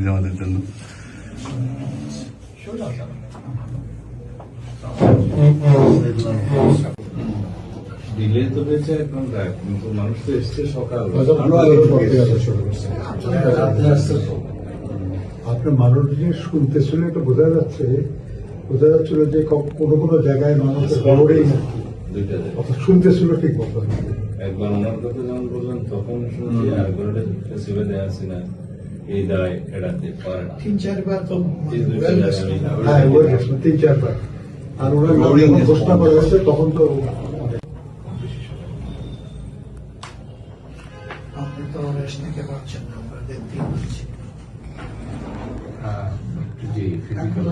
দিন আমাদের জন্য। দিলে তো বেঁচে এখনটা, কিন্তু মানুষ তো এসছে সকাল। আপনার মানুষ যে শুনতেছিল এটা বোঝা যাচ্ছিল যে কোনো কোনো জায়গায় মানুষের গড়েই নাকি দুইটা যায়। শুনতেছিল ঠিক মতো। একবার ওনার কথা যখন বললেন তখন শুনছি, আর করে ফেসিবে দেওয়া আছে না, এই দায় এড়াতে পারে না। 3-4 তো এই দুইটা জায়গায় আমি হ্যাঁ ওই 3-4 আর ওরা যখন ঘোষণা করা হয়েছে তখন তো আপনি তো রেস্ট নিতে পারছেন না, আমরা দেখতেই পাচ্ছি। জি ফিজিক্যাল